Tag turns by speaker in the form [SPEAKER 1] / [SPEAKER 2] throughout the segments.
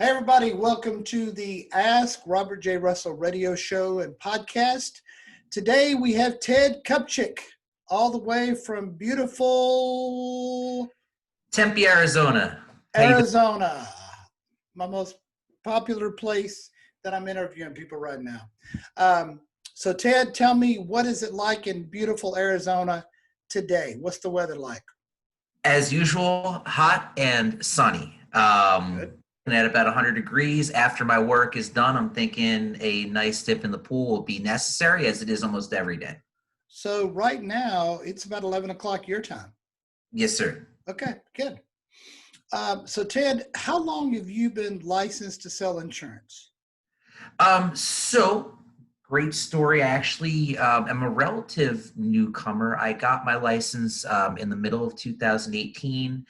[SPEAKER 1] Hey, everybody, welcome to the Ask Robert J. Russell radio show and podcast. Today we have Ted Kupchik, all the way from beautiful
[SPEAKER 2] Tempe, Arizona. How you doing?
[SPEAKER 1] Arizona, my most popular place that I'm interviewing people right now. So, Ted, tell me, what is it like in beautiful Arizona today? What's the weather like?
[SPEAKER 2] As usual, hot and sunny.
[SPEAKER 1] Good.
[SPEAKER 2] And at about 100 degrees. After my work is done, I'm thinking a nice dip in the pool will be necessary, as it is almost every day.
[SPEAKER 1] So, right now, it's about 11 o'clock your time.
[SPEAKER 2] Yes, sir.
[SPEAKER 1] Okay, good. So Ted, how long have you been licensed to sell insurance?
[SPEAKER 2] So great story. I actually am a relative newcomer. I got my license in the middle of 2018.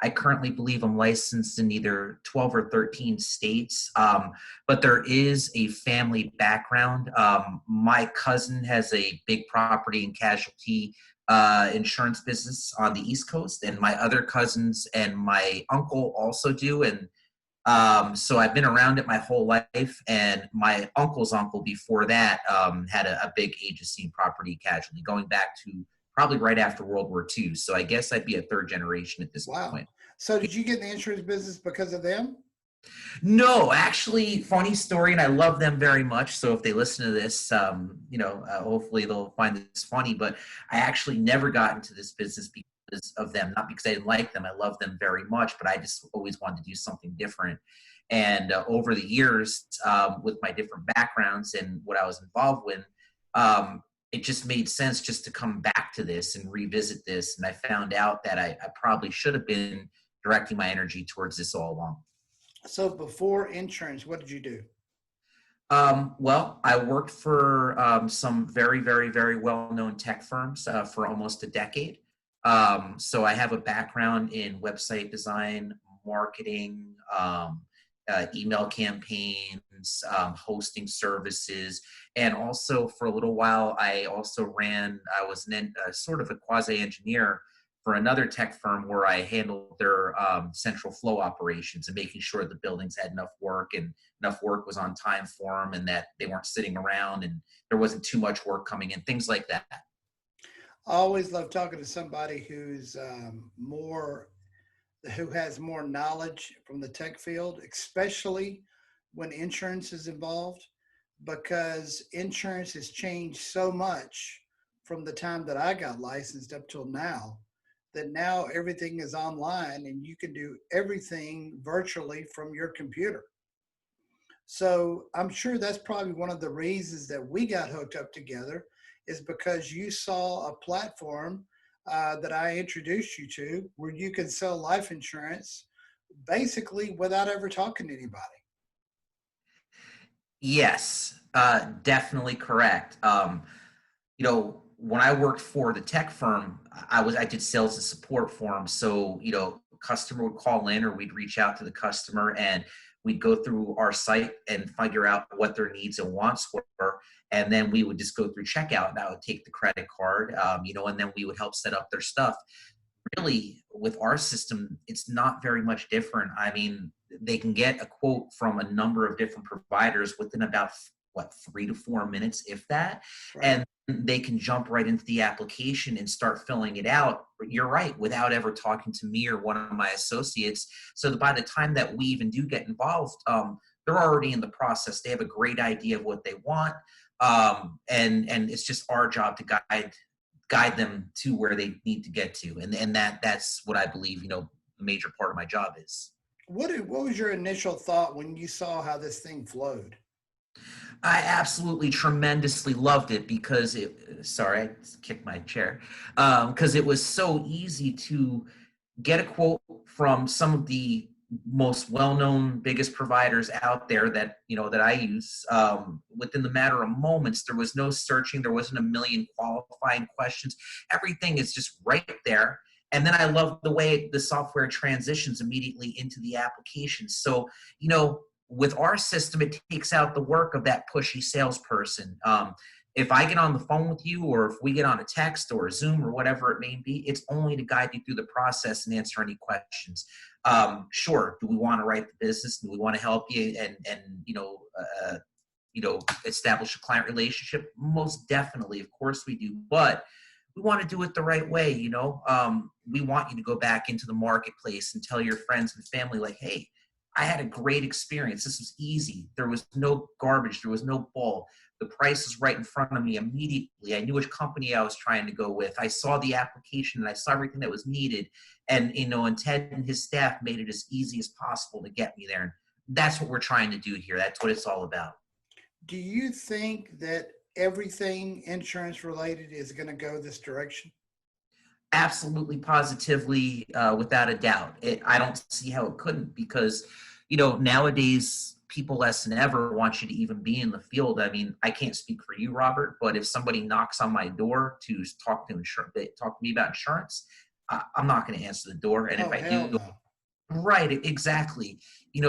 [SPEAKER 2] I currently believe I'm licensed in either 12 or 13 states, but there is a family background. My cousin has a big property and casualty insurance business on the East Coast, and my other cousins and my uncle also do. And so I've been around it my whole life, and my uncle's uncle before that had a big agency in property casualty going back to probably right after World War II. So I guess I'd be a third generation at this
[SPEAKER 1] Wow.
[SPEAKER 2] point.
[SPEAKER 1] So did you get in the insurance business because of them?
[SPEAKER 2] No, actually, funny story, and I love them very much. So if they listen to this, hopefully they'll find this funny. But I actually never got into this business because of them, not because I didn't like them. I love them very much, but I just always wanted to do something different. And over the years, with my different backgrounds and what I was involved with, it just made sense just to come back to this and revisit this. And I found out that I probably should have been directing my energy towards this all along.
[SPEAKER 1] So before insurance, what did you do?
[SPEAKER 2] Well, I worked for some very, very, very well-known tech firms for almost a decade. So I have a background in website design, marketing, email campaigns, hosting services, and also for a little while, I was sort of a quasi-engineer for another tech firm where I handled their central flow operations and making sure the buildings had enough work and enough work was on time for them, and that they weren't sitting around and there wasn't too much work coming in, things like that.
[SPEAKER 1] I always love talking to somebody who has more knowledge from the tech field, especially when insurance is involved, because insurance has changed so much from the time that I got licensed up till now, that now everything is online and you can do everything virtually from your computer. So I'm sure that's probably one of the reasons that we got hooked up together, is because you saw a platform that I introduced you to where you can sell life insurance basically without ever talking to anybody.
[SPEAKER 2] Yes, definitely correct. When I worked for the tech firm, I did sales and support for them. So, customer would call in or we'd reach out to the customer and we'd go through our site and figure out what their needs and wants were. And then we would just go through checkout and I would take the credit card, and then we would help set up their stuff. Really, with our system, it's not very much different. I mean, they can get a quote from a number of different providers within about 3 to 4 minutes, if that.
[SPEAKER 1] Right.
[SPEAKER 2] And they can jump right into the application and start filling it out. But you're right, without ever talking to me or one of my associates. So that by the time that we even do get involved, they're already in the process. They have a great idea of what they want. And it's just our job to guide them to where they need to get to. And that's what I believe, the major part of my job is.
[SPEAKER 1] What was your initial thought when you saw how this thing flowed?
[SPEAKER 2] I absolutely tremendously loved it because sorry, I kicked my chair. Because it was so easy to get a quote from some of the most well-known, biggest providers out there that I use within the matter of moments. There was no searching. There wasn't a million qualifying questions. Everything is just right there. And then I love the way the software transitions immediately into the application. So, with our system, it takes out the work of that pushy salesperson. If I get on the phone with you, or if we get on a text or a Zoom or whatever it may be, it's only to guide you through the process and answer any questions. Sure, do we want to write the business? Do we want to help you and establish a client relationship? Most definitely, of course we do. But we want to do it the right way. We want you to go back into the marketplace and tell your friends and family, like, hey, I had a great experience. This was easy. There was no garbage. There was no bull. The price is right in front of me immediately. I knew which company I was trying to go with. I saw the application and I saw everything that was needed. And Ted and his staff made it as easy as possible to get me there. And that's what we're trying to do here. That's what it's all about.
[SPEAKER 1] Do you think that everything insurance related is going to go this direction?
[SPEAKER 2] Absolutely, positively, without a doubt. I don't see how it couldn't, because, nowadays people less than ever want you to even be in the field. I mean, I can't speak for you, Robert, but if somebody knocks on my door to talk to me about insurance, I'm not going to answer the door. And if
[SPEAKER 1] Oh,
[SPEAKER 2] I
[SPEAKER 1] hell
[SPEAKER 2] do,
[SPEAKER 1] no.
[SPEAKER 2] right, exactly.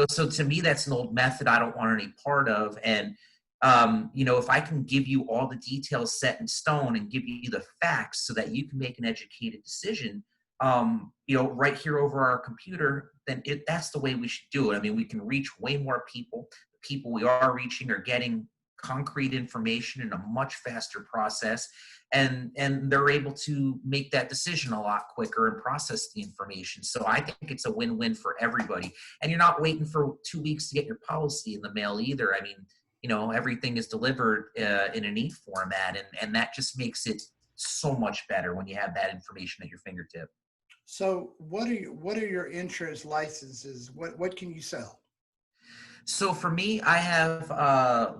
[SPEAKER 2] So to me, that's an old method I don't want any part of. And if I can give you all the details set in stone and give you the facts so that you can make an educated decision, right here over our computer, then that's the way we should do it. I mean, we can reach way more people. The people we are reaching are getting concrete information in a much faster process, and they're able to make that decision a lot quicker and process the information. So I think it's a win-win for everybody. And you're not waiting for 2 weeks to get your policy in the mail either. I mean, everything is delivered in a neat format, and that just makes it so much better when you have that information at your fingertip.
[SPEAKER 1] So what are your insurance licenses? What can you sell?
[SPEAKER 2] So for me, I have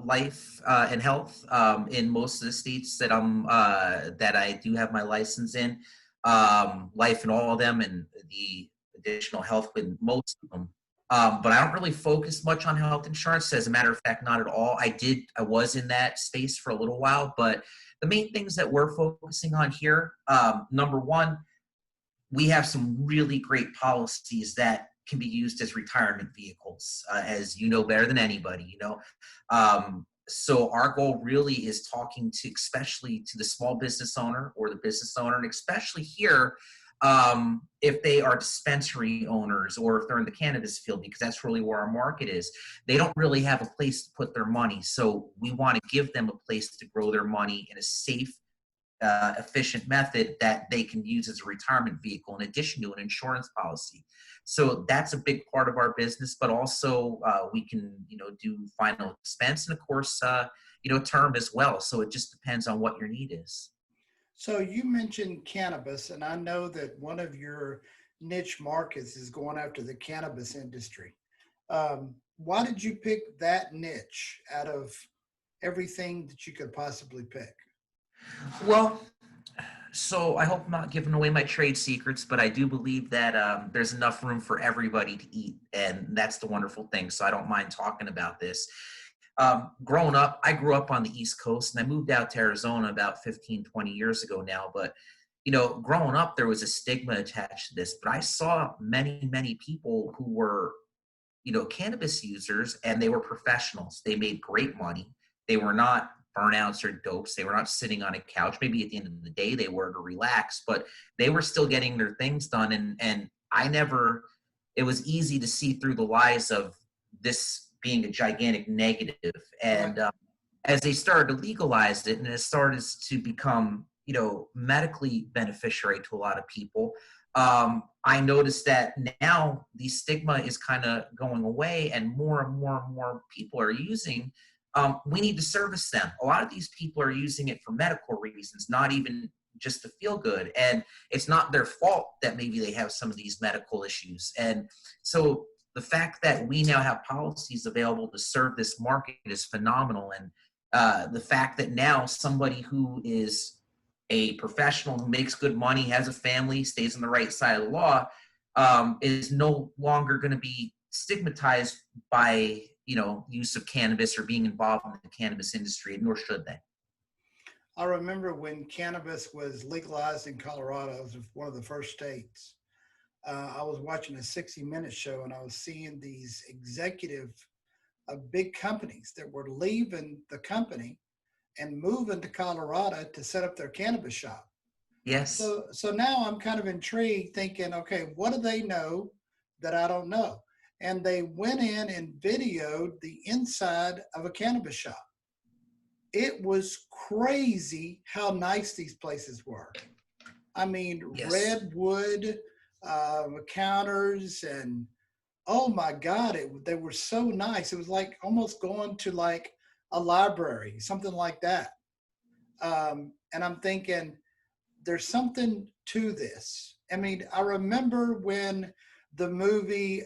[SPEAKER 2] life and health in most of the states that I do have my license in. Life in all of them, and the additional health in most of them. But I don't really focus much on health insurance. As a matter of fact, not at all. I was in that space for a little while, but the main things that we're focusing on here, number one, we have some really great policies that can be used as retirement vehicles, as you know better than anybody. So our goal really is talking to, especially to the small business owner or the business owner, and especially here, if they are dispensary owners or if they're in the cannabis field, because that's really where our market is. They don't really have a place to put their money. So we want to give them a place to grow their money in a safe, efficient method that they can use as a retirement vehicle in addition to an insurance policy. So that's a big part of our business, but also we can, do final expense, and of course, term as well. So it just depends on what your need is.
[SPEAKER 1] So you mentioned cannabis, and I know that one of your niche markets is going after the cannabis industry. Why did you pick that niche out of everything that you could possibly pick?
[SPEAKER 2] Well, so I hope I'm not giving away my trade secrets, but I do believe that there's enough room for everybody to eat, and that's the wonderful thing. So I don't mind talking about this. Growing up, I grew up on the East Coast, and I moved out to Arizona about 15, 20 years ago now. But, growing up, there was a stigma attached to this. But I saw many, many people who were, cannabis users, and they were professionals. They made great money. They were not burnouts or dopes. They were not sitting on a couch. Maybe at the end of the day they were to relax, but they were still getting their things done. And I never, it was easy to see through the lies of this being a gigantic negative.
[SPEAKER 1] Right.
[SPEAKER 2] And as they started to legalize it, and it started to become, medically beneficiary to a lot of people, I noticed that now the stigma is kind of going away, and more people are using. We need to service them. A lot of these people are using it for medical reasons, not even just to feel good. And it's not their fault that maybe they have some of these medical issues. And so the fact that we now have policies available to serve this market is phenomenal. And the fact that now somebody who is a professional who makes good money, has a family, stays on the right side of the law, is no longer going to be stigmatized by, use of cannabis or being involved in the cannabis industry, nor should they.
[SPEAKER 1] I remember when cannabis was legalized in Colorado, it was one of the first states. I was watching a 60-minute show, and I was seeing these executive of big companies that were leaving the company and moving to Colorado to set up their cannabis shop.
[SPEAKER 2] Yes.
[SPEAKER 1] So now I'm kind of intrigued, thinking, okay, what do they know that I don't know? And they went in and videoed the inside of a cannabis shop. It was crazy how nice these places were. I mean,
[SPEAKER 2] Yes.
[SPEAKER 1] redwood counters, and oh my God, they were so nice. It was like almost going to like a library, something like that. And I'm thinking, there's something to this. I mean, I remember when the movie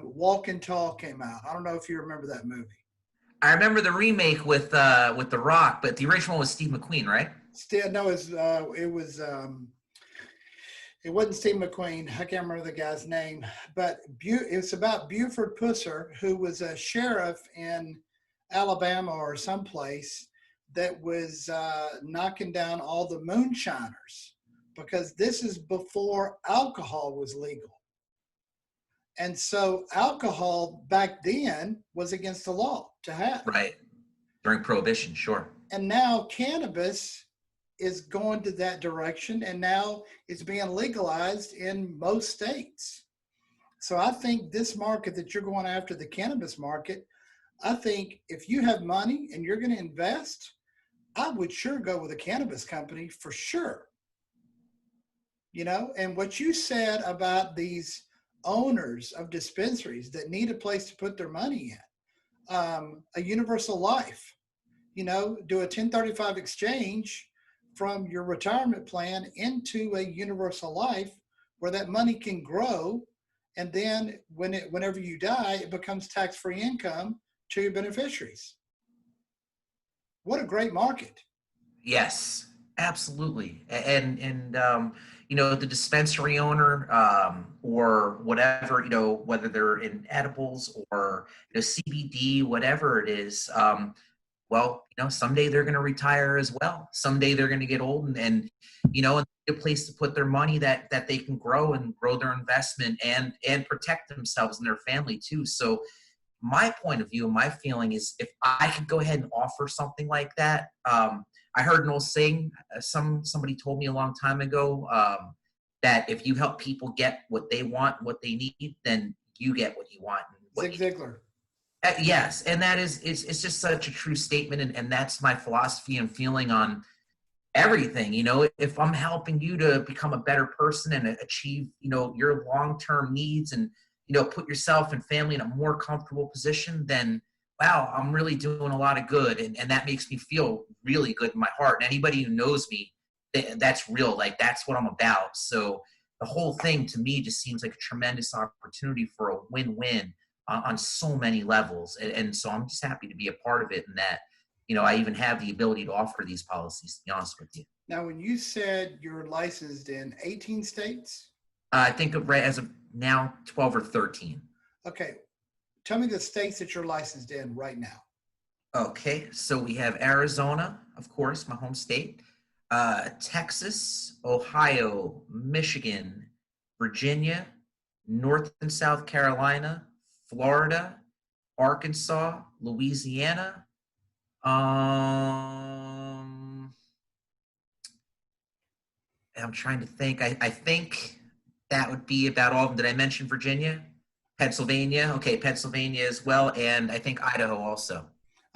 [SPEAKER 1] Walk and Tall came out. I don't know if you remember that movie.
[SPEAKER 2] I remember the remake with The Rock, but the original was Steve McQueen, right?
[SPEAKER 1] Still, no, it wasn't Steve McQueen. I can't remember the guy's name, but it's about Buford Pusser, who was a sheriff in Alabama or someplace that was knocking down all the moonshiners, because this is before alcohol was legal. And so alcohol back then was against the law to have.
[SPEAKER 2] Right. During Prohibition, sure.
[SPEAKER 1] And now cannabis is going to that direction, and now it's being legalized in most states. So I think this market that you're going after, the cannabis market, I think if you have money and you're going to invest, I would sure go with a cannabis company for sure. And what you said about these owners of dispensaries that need a place to put their money in, a universal life, do a 1035 exchange from your retirement plan into a universal life where that money can grow. And then whenever you die, it becomes tax-free income to your beneficiaries. What a great market.
[SPEAKER 2] Yes, absolutely. The dispensary owner, or whatever, whether they're in edibles or CBD, whatever it is, well, someday they're going to retire as well. Someday they're going to get old, and a place to put their money that they can grow their investment and protect themselves and their family too. So my point of view, my feeling is, if I could go ahead and offer something like that, I heard an old saying, somebody told me a long time ago, that if you help people get what they want, what they need, then you get what you want.
[SPEAKER 1] Zig Ziglar.
[SPEAKER 2] Yes, and that is, it's just such a true statement, and that's my philosophy and feeling on everything. If I'm helping you to become a better person and achieve your long-term needs, and put yourself and family in a more comfortable position, then wow, I'm really doing a lot of good, and that makes me feel really good in my heart. And anybody who knows me, that's real, like that's what I'm about. So the whole thing to me just seems like a tremendous opportunity for a win-win on so many levels, and so I'm just happy to be a part of it, and that I even have the ability to offer these policies, to be honest with you.
[SPEAKER 1] Now, when you said you're licensed in 18 states?
[SPEAKER 2] I think as of now, 12 or 13.
[SPEAKER 1] Okay. Tell me the states that you're licensed in right now.
[SPEAKER 2] Okay, so we have Arizona, of course, my home state, Texas, Ohio, Michigan, Virginia, North and South Carolina, Florida, Arkansas, Louisiana. I'm trying to think. I think that would be about all of them. Did I mention Virginia? Pennsylvania? Okay, Pennsylvania as well, and I think Idaho also.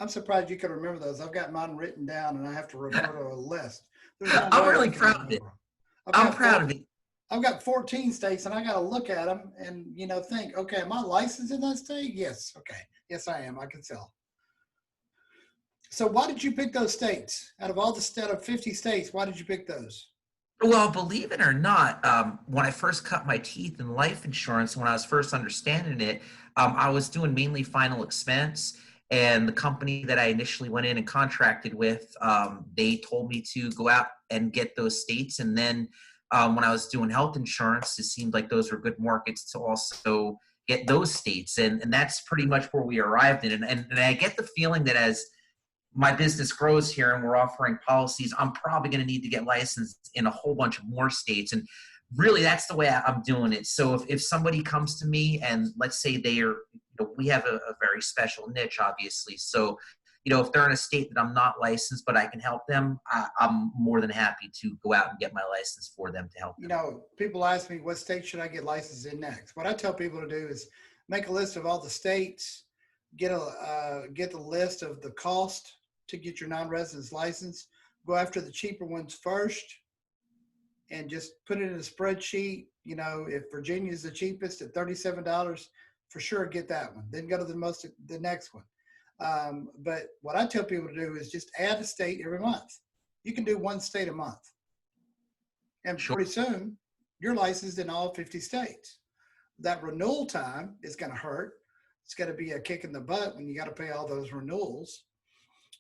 [SPEAKER 1] I'm surprised you could remember those. I've got mine written down, and I have to refer to a list. There's no
[SPEAKER 2] I'm
[SPEAKER 1] way I
[SPEAKER 2] really
[SPEAKER 1] can
[SPEAKER 2] proud of it.
[SPEAKER 1] remember.
[SPEAKER 2] I'm proud of it.
[SPEAKER 1] I've got 14 states, and I got to look at them and think, okay, am I licensed in that state? Yes. Okay. Yes, I am. I can tell. So why did you pick those states? Out of 50 states, why did you pick those?
[SPEAKER 2] Well, believe it or not, when I first cut my teeth in life insurance, when I was first understanding it, I was doing mainly final expense. And the company that I initially went in and contracted with, they told me to go out and get those states. And then when I was doing health insurance, it seemed like those were good markets to also get those states. And that's pretty much where we arrived in. And I get the feeling that as my business grows here and we're offering policies, I'm probably going to need to get licensed in a whole bunch of more states. And really, that's the way I'm doing it. So if somebody comes to me and let's say we have a very special niche, obviously. So, if they're in a state that I'm not licensed, but I can help them, I'm more than happy to go out and get my license for them to help them.
[SPEAKER 1] People ask me, what state should I get licensed in next? What I tell people to do is make a list of all the states, get the list of the cost to get your non-residence license, go after the cheaper ones first, and just put it in a spreadsheet. If Virginia is the cheapest at $37, for sure get that one. Then go to the next one. But what I tell people to do is just add a state every month. You can do one state a month. And
[SPEAKER 2] Sure.
[SPEAKER 1] pretty soon, you're licensed in all 50 states. That renewal time is going to hurt. It's going to be a kick in the butt when you got to pay all those renewals.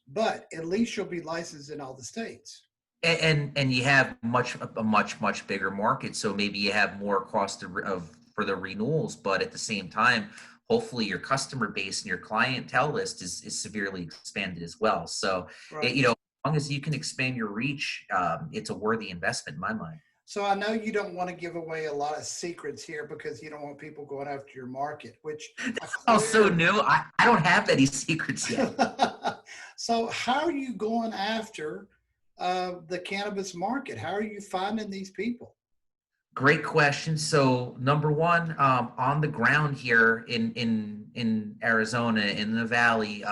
[SPEAKER 1] But at least you'll be licensed in all the states.
[SPEAKER 2] And you have a much bigger market, so maybe you have more cost for the renewals, but at the same time, hopefully your customer base and your clientele list is severely expanded as well. So,
[SPEAKER 1] right.
[SPEAKER 2] As long as you can expand your reach, it's a worthy investment in my mind.
[SPEAKER 1] So I know you don't want to give away a lot of secrets here because you don't want people going after your market, which
[SPEAKER 2] also new. I don't have any secrets yet.
[SPEAKER 1] So how are you going after the cannabis market? How are you finding these people?
[SPEAKER 2] Great question. So number one, on the ground here in Arizona, in the Valley,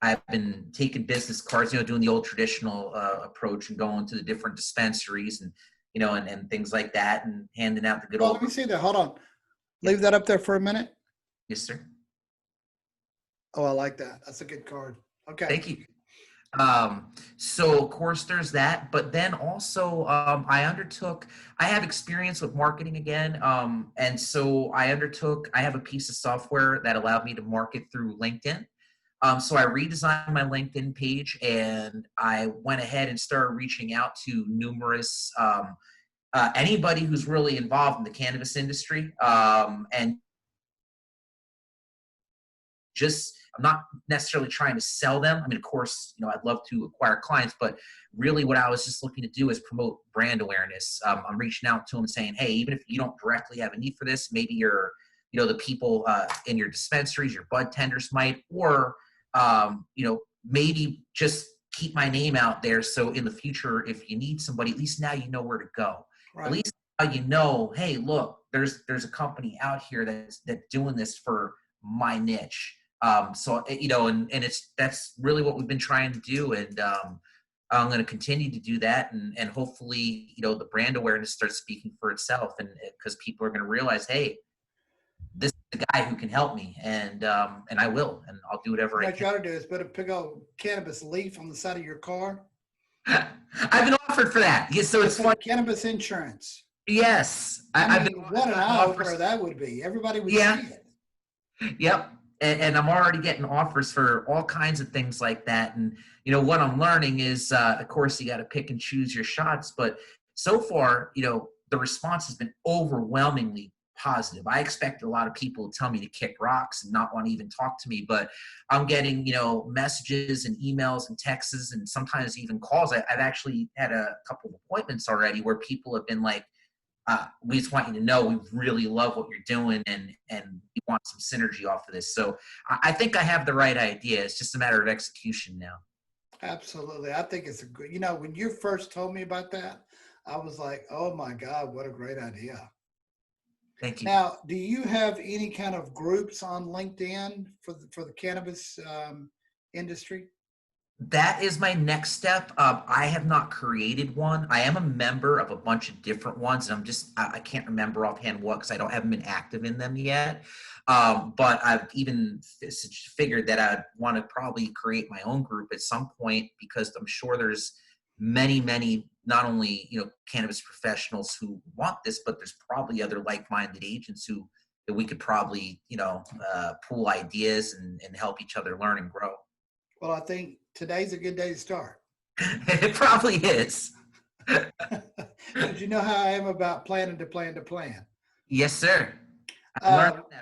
[SPEAKER 2] I've been taking business cards, doing the old traditional approach and going to the different dispensaries and and things like that, and handing out the good old.
[SPEAKER 1] Let me see that. Hold on. Leave that up there for a minute.
[SPEAKER 2] Yes, sir.
[SPEAKER 1] Oh, I like that. That's a good card. Okay.
[SPEAKER 2] Thank you. So of course there's that, but then also I have experience with marketing again. And so I have a piece of software that allowed me to market through LinkedIn. So I redesigned my LinkedIn page and I went ahead and started reaching out to numerous, anybody who's really involved in the cannabis industry. And I'm not necessarily trying to sell them. I mean, of course, I'd love to acquire clients, but really what I was just looking to do is promote brand awareness. I'm reaching out to them and saying, hey, even if you don't directly have a need for this, maybe the people in your dispensaries, your bud tenders might, or, maybe just keep my name out there. So in the future, if you need somebody, at least now you know where to go. Right. At least now hey, look, there's a company out here that's doing this for my niche. So, and that's really what we've been trying to do. And, I'm going to continue to do that. And hopefully, the brand awareness starts speaking for itself, and because people are going to realize, hey, this is the guy who can help me. And I will, and I'll do whatever I can.
[SPEAKER 1] What you ought to do is put a big old cannabis leaf on the side of your car.
[SPEAKER 2] I've been offered for that. Yes. So it's
[SPEAKER 1] like cannabis insurance.
[SPEAKER 2] Yes.
[SPEAKER 1] I mean, what an eye-opener that would be. Everybody would see it.
[SPEAKER 2] Yep. And I'm already getting offers for all kinds of things like that. And, what I'm learning is, of course, you got to pick and choose your shots. But so far, the response has been overwhelmingly positive. I expected a lot of people to tell me to kick rocks and not want to even talk to me. But I'm getting, messages and emails and texts and sometimes even calls. I've actually had a couple of appointments already where people have been like, we just want you to know we really love what you're doing and we want some synergy off of this. So I think I have the right idea. It's just a matter of execution now.
[SPEAKER 1] Absolutely. I think it's a good, when you first told me about that, I was like, oh my God, what a great idea.
[SPEAKER 2] Thank you.
[SPEAKER 1] Now, do you have any kind of groups on LinkedIn for the cannabis industry?
[SPEAKER 2] That is my next step. I have not created one. I am a member of a bunch of different ones, and I can't remember offhand what, because I haven't been active in them yet. But I've even figured that I'd want to probably create my own group at some point, because I'm sure there's many, not only, cannabis professionals who want this, but there's probably other like-minded agents that we could probably, pool ideas and help each other learn and grow.
[SPEAKER 1] Well, I think today's a good day to start.
[SPEAKER 2] It probably is.
[SPEAKER 1] Because you know how I am about planning to plan to plan.
[SPEAKER 2] Yes, sir.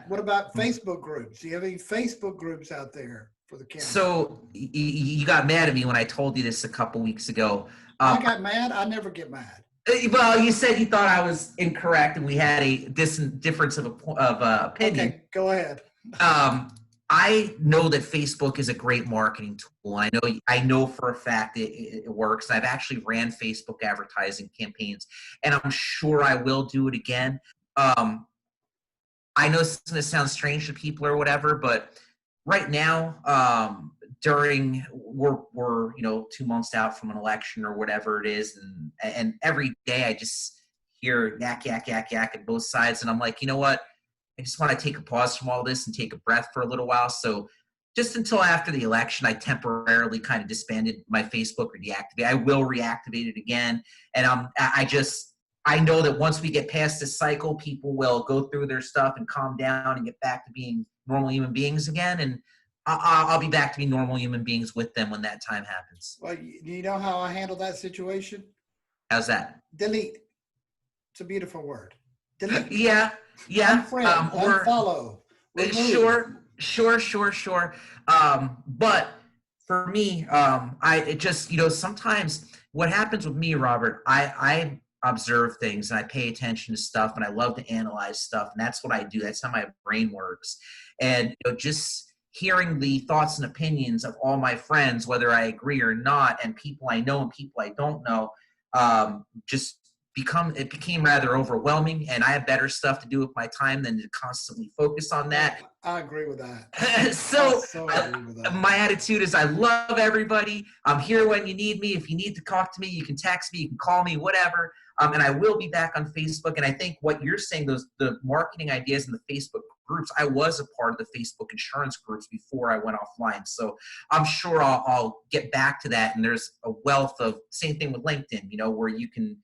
[SPEAKER 1] What about Facebook groups? Do you have any Facebook groups out there for the cannabis?
[SPEAKER 2] So you got mad at me when I told you this a couple weeks ago.
[SPEAKER 1] I got mad? I never get mad.
[SPEAKER 2] Well, you said you thought I was incorrect and we had a difference of opinion.
[SPEAKER 1] Okay, go ahead.
[SPEAKER 2] I know that Facebook is a great marketing tool. I know for a fact it works. I've actually ran Facebook advertising campaigns, and I'm sure I will do it again. Um, I know this is going to sound strange to people or whatever, but right now, during we're 2 months out from an election or whatever it is, and every day I just hear yak yak yak yak at both sides, and I'm like, you know what? I just want to take a pause from all this and take a breath for a little while. So just until after the election, I temporarily kind of disbanded my Facebook or deactivated. I will reactivate it again. And I know that once we get past this cycle, people will go through their stuff and calm down and get back to being normal human beings again. And I'll be back to being normal human beings with them when that time happens.
[SPEAKER 1] Well, you know how I handle that situation?
[SPEAKER 2] How's that?
[SPEAKER 1] Delete. It's a beautiful word. Delete.
[SPEAKER 2] Yeah, yeah.
[SPEAKER 1] Unfriend, unfollow, remove.
[SPEAKER 2] Sure. But for me, sometimes what happens with me, Robert, I observe things and I pay attention to stuff and I love to analyze stuff, and that's what I do. That's how my brain works. And just hearing the thoughts and opinions of all my friends, whether I agree or not, and people I know and people I don't know, just it became rather overwhelming, and I have better stuff to do with my time than to constantly focus on that.
[SPEAKER 1] I agree with that.
[SPEAKER 2] So
[SPEAKER 1] agree with that.
[SPEAKER 2] my attitude is I love everybody. I'm here when you need me. If you need to talk to me, you can text me, you can call me, whatever. And I will be back on Facebook. And I think what you're saying, the marketing ideas in the Facebook groups, I was a part of the Facebook insurance groups before I went offline. So I'm sure I'll get back to that. And there's a wealth of, same thing with LinkedIn, where you can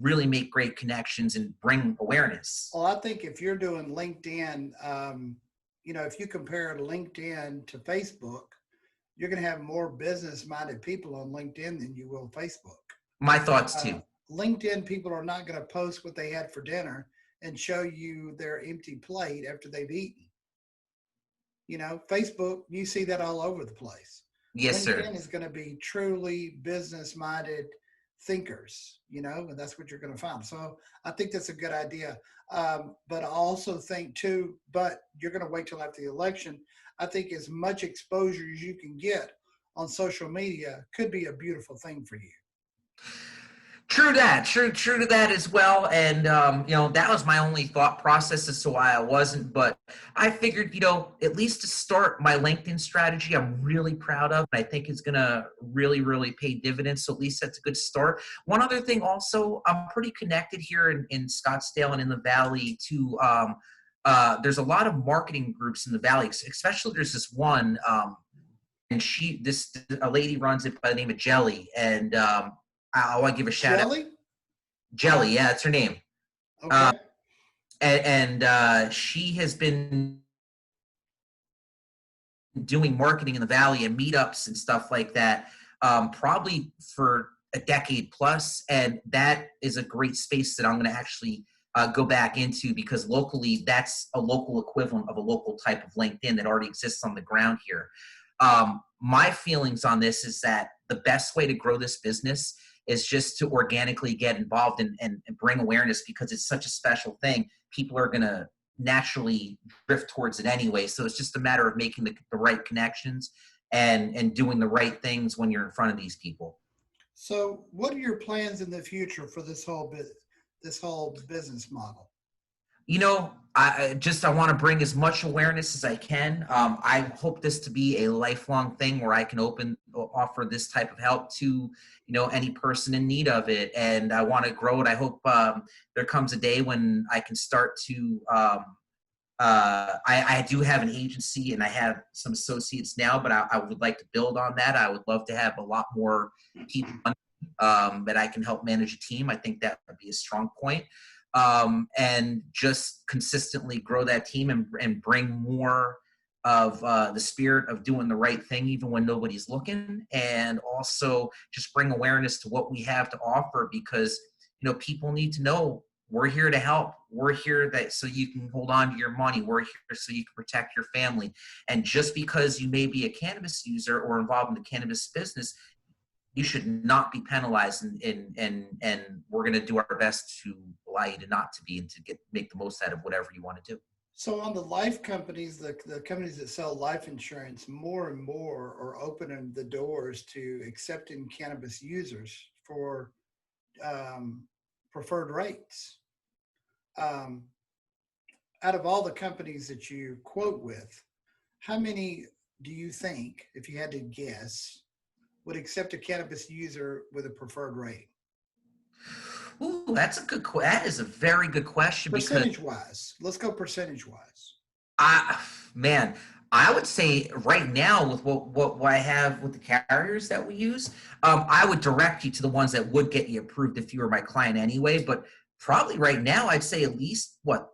[SPEAKER 2] really make great connections and bring awareness.
[SPEAKER 1] Well, I think if you're doing LinkedIn, if you compare LinkedIn to Facebook, you're going to have more business-minded people on LinkedIn than you will Facebook.
[SPEAKER 2] My thoughts too.
[SPEAKER 1] LinkedIn people are not going to post what they had for dinner and show you their empty plate after they've eaten. Facebook, you see that all over the place.
[SPEAKER 2] Yes,
[SPEAKER 1] LinkedIn
[SPEAKER 2] sir.
[SPEAKER 1] is going to be truly business-minded thinkers, and that's what you're going to find. So I think that's a good idea. But I also think too, but you're going to wait till after the election. I think as much exposure as you can get on social media could be a beautiful thing for you.
[SPEAKER 2] True that. True to that as well. And that was my only thought process as to why I wasn't. But I figured, at least to start my LinkedIn strategy, I'm really proud of. I think it's gonna really, really pay dividends. So at least that's a good start. One other thing, also, I'm pretty connected here in Scottsdale and in the Valley to. There's a lot of marketing groups in the Valley, especially there's this one, and a lady runs it by the name of Jelly, and I want to give a shout
[SPEAKER 1] Jelly?
[SPEAKER 2] out. Jelly, yeah, that's her name.
[SPEAKER 1] Okay.
[SPEAKER 2] And she has been doing marketing in the Valley and meetups and stuff like that, probably for a decade plus. And that is a great space that I'm going to actually go back into, because locally, that's a local equivalent of a local type of LinkedIn that already exists on the ground here. My feelings on this is that the best way to grow this business is just to organically get involved and bring awareness, because it's such a special thing. People are going to naturally drift towards it anyway. So it's just a matter of making the right connections and doing the right things when you're in front of these people.
[SPEAKER 1] So what are your plans in the future for this whole business model?
[SPEAKER 2] I want to bring as much awareness as I can. I hope this to be a lifelong thing where I can offer this type of help to, any person in need of it. And I want to grow it. I hope there comes a day when I can start to, I do have an agency and I have some associates now, but I would like to build on that. I would love to have a lot more people that I can help manage a team. I think that would be a strong point. And just consistently grow that team and bring more of the spirit of doing the right thing even when nobody's looking, and also just bring awareness to what we have to offer, because people need to know we're here to help. We're here so you can hold on to your money. We're here so you can protect your family. And just because you may be a cannabis user or involved in the cannabis business, you should not be penalized, and we're going to do our best to allow you to not to be, and to make the most out of whatever you want to do.
[SPEAKER 1] So on the life companies, the companies that sell life insurance, more and more are opening the doors to accepting cannabis users for um, preferred rates. Um, Out of all the companies that you quote with, how many do you think, if you had to guess, would accept a cannabis user with a preferred rate?
[SPEAKER 2] Ooh, that's a good. That is a very good question because
[SPEAKER 1] Percentage wise, let's go percentage wise.
[SPEAKER 2] I, man, I would say right now with what I have with the carriers that we use, I would direct you to the ones that would get you approved if you were my client anyway. But probably right now, I'd say at least what,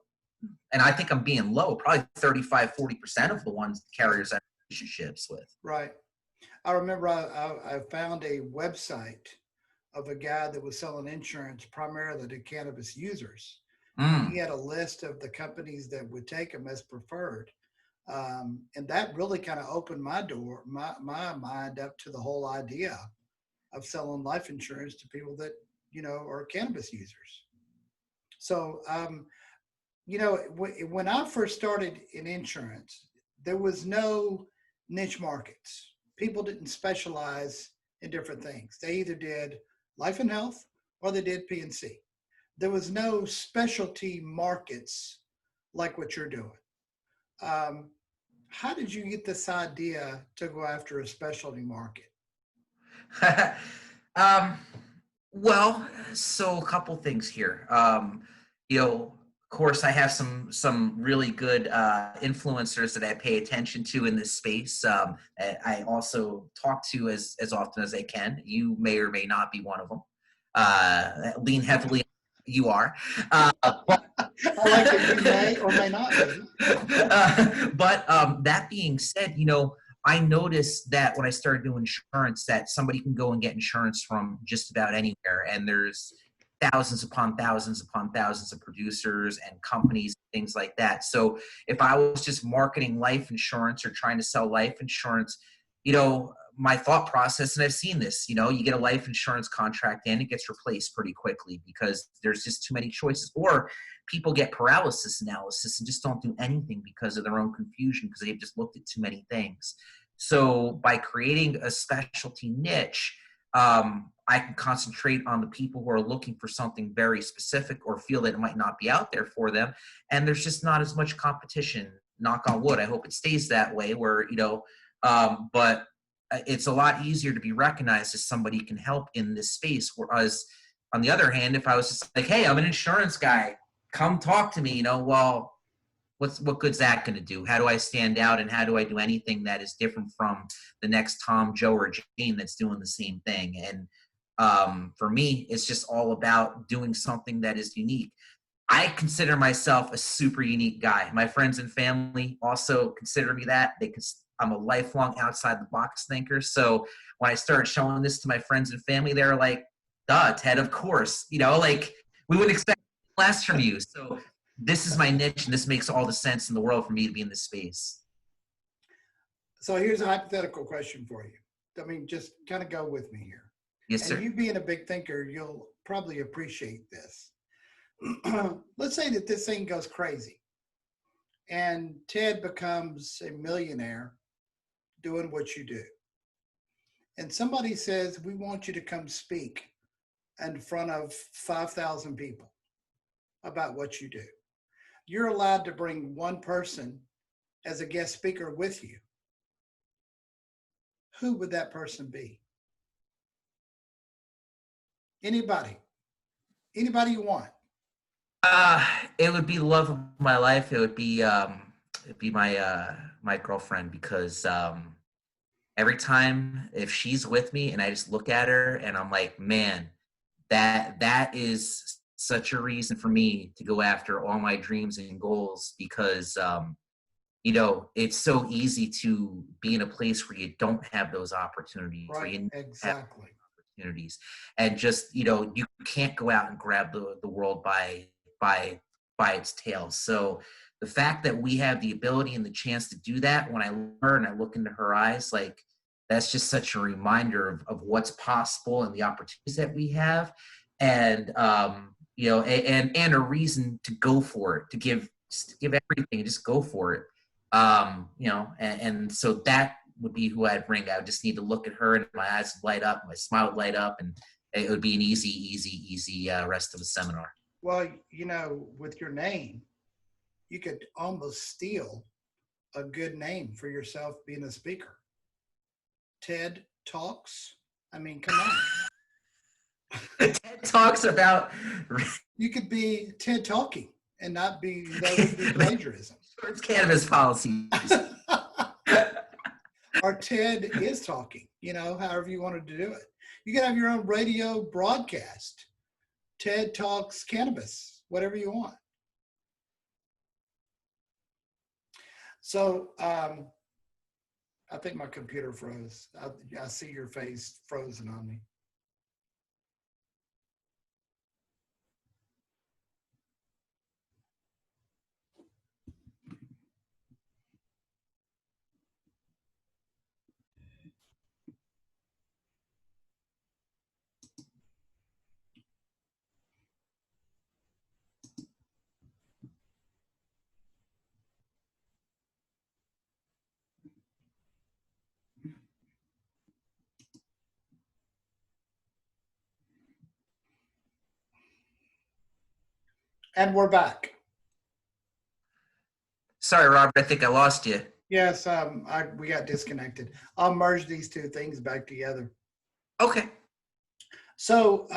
[SPEAKER 2] and I think I'm being low, probably 35-40% of the ones the carriers have relationships with.
[SPEAKER 1] Right. I remember I found a website of a guy that was selling insurance primarily to cannabis users. And he
[SPEAKER 2] Mm.
[SPEAKER 1] had a list of the companies that would take them as preferred. And that really kind of opened my mind up to the whole idea of selling life insurance to people that, are cannabis users. So, when I first started in insurance, there was no niche markets. People didn't specialize in different things. They either did life and health or they did P&C. There was no specialty markets like what you're doing. Um, how did you get this idea to go after a specialty market?
[SPEAKER 2] um, well, so a couple things here. Of course, I have some really good influencers that I pay attention to in this space. I also talk to as often as I can. You may or may not be one of them. Lean heavily. You are. But
[SPEAKER 1] I like that you may or may not be.
[SPEAKER 2] That being said, I noticed that when I started doing insurance, that somebody can go and get insurance from just about anywhere, and there's thousands upon thousands of producers and companies, things like that. So if I was just marketing life insurance or trying to sell life insurance, my thought process, and I've seen this, you get a life insurance contract in, it gets replaced pretty quickly because there's just too many choices. Or people get paralysis analysis and just don't do anything because of their own confusion because they've just looked at too many things. So by creating a specialty niche, I can concentrate on the people who are looking for something very specific or feel that it might not be out there for them. And there's just not as much competition. Knock on wood. I hope it stays that way. But it's a lot easier to be recognized as somebody who can help in this space. Whereas, on the other hand, if I was just like, "Hey, I'm an insurance guy, come talk to me," well, what good's that going to do? How do I stand out, and how do I do anything that is different from the next Tom, Joe, or Jane that's doing the same thing? And for me, it's just all about doing something that is unique. I consider myself a super unique guy. My friends and family also consider me that. I'm a lifelong outside the box thinker. So when I started showing this to my friends and family, they're like, "Duh, Ted, of course." Like we wouldn't expect less from you. So this is my niche, and this makes all the sense in the world for me to be in this space.
[SPEAKER 1] So here's a hypothetical question for you. I mean, just kind of go with me here.
[SPEAKER 2] Yes,
[SPEAKER 1] And
[SPEAKER 2] sir.
[SPEAKER 1] you being a big thinker, you'll probably appreciate this. Let's say that this thing goes crazy and Ted becomes a millionaire doing what you do. And somebody says, "We want you to come speak in front of 5,000 people about what you do." You're allowed to bring one person as a guest speaker with you. Who would that person be? Anybody. Anybody you want.
[SPEAKER 2] Uh, it would be the love of my life. It'd be my girlfriend because every time if she's with me and I just look at her and I'm like, man, that is such a reason for me to go after all my dreams and goals because it's so easy to be in a place where you don't have those opportunities, where
[SPEAKER 1] Right.
[SPEAKER 2] you have
[SPEAKER 1] Exactly.
[SPEAKER 2] opportunities, and just you can't go out and grab the world by by its tail. So the fact that we have the ability and the chance to do that, when I learn, I look into her eyes, like that's just such a reminder of what's possible and the opportunities that we have, and and a reason to go for it, to give Just give everything, just go for it. And so that would be who I'd bring. I would just need to look at her and my eyes would light up, my smile would light up, and it would be an easy rest of the seminar.
[SPEAKER 1] Well, with your name, you could almost steal a good name for yourself being a speaker. TED Talks. I mean, come on.
[SPEAKER 2] TED Talks about.
[SPEAKER 1] You could be TED Talking and not be, that would be plagiarism.
[SPEAKER 2] It's cannabis policies.
[SPEAKER 1] Or TED is talking, however you wanted to do it. You can have your own radio broadcast. TED Talks Cannabis, whatever you want. So I think my computer froze. I see your face frozen on me. And we're back.
[SPEAKER 2] Sorry, Robert, I think I lost you.
[SPEAKER 1] Yes, we got disconnected. I'll merge these two things back together.
[SPEAKER 2] Okay.
[SPEAKER 1] So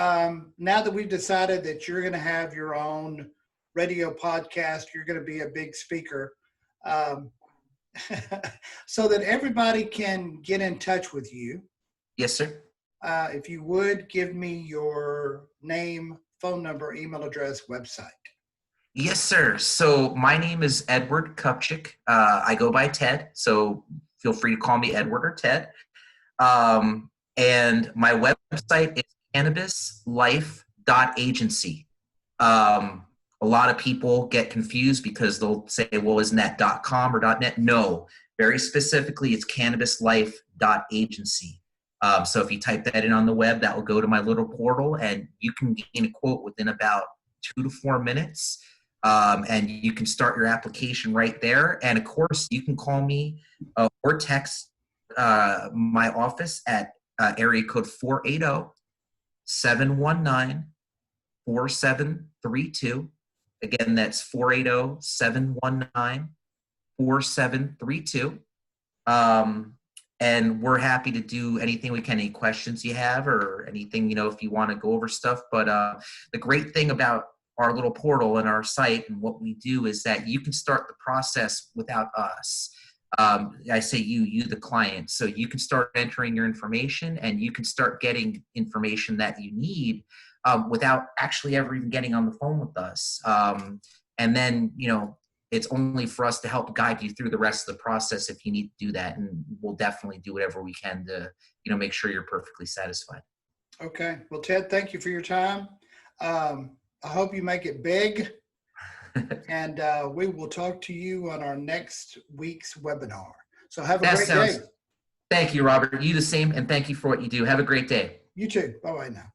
[SPEAKER 1] now that we've decided that you're going to have your own radio podcast, you're going to be a big speaker, so that everybody can get in touch with you.
[SPEAKER 2] Yes, sir.
[SPEAKER 1] If you would give me your name, phone number, email address, website.
[SPEAKER 2] Yes, sir. So my name is Edward Kupchik. I go by Ted, so feel free to call me Edward or Ted. And my website is cannabislife.agency. A lot of people get confused because they'll say, well, isn't that .com or .net? No, very specifically, it's cannabislife.agency. So if you type that in on the web, that will go to my little portal, and you can gain a quote within about 2 to 4 minutes. And you can start your application right there. And of course, you can call me or text my office at area code 480-719-4732. Again, that's 480-719-4732. And we're happy to do anything we can, any questions you have or anything, if you want to go over stuff. But the great thing about our little portal and our site and what we do is that you can start the process without us. I say you the client. So you can start entering your information and you can start getting information that you need without actually ever even getting on the phone with us. And then, it's only for us to help guide you through the rest of the process if you need to do that. And we'll definitely do whatever we can to, make sure you're perfectly satisfied.
[SPEAKER 1] Okay. Well, Ted, thank you for your time. I hope you make it big. And we will talk to you on our next week's webinar. So have a great day.
[SPEAKER 2] Thank you, Robert. You the same. And thank you for what you do. Have a great day.
[SPEAKER 1] You too. Bye-bye now.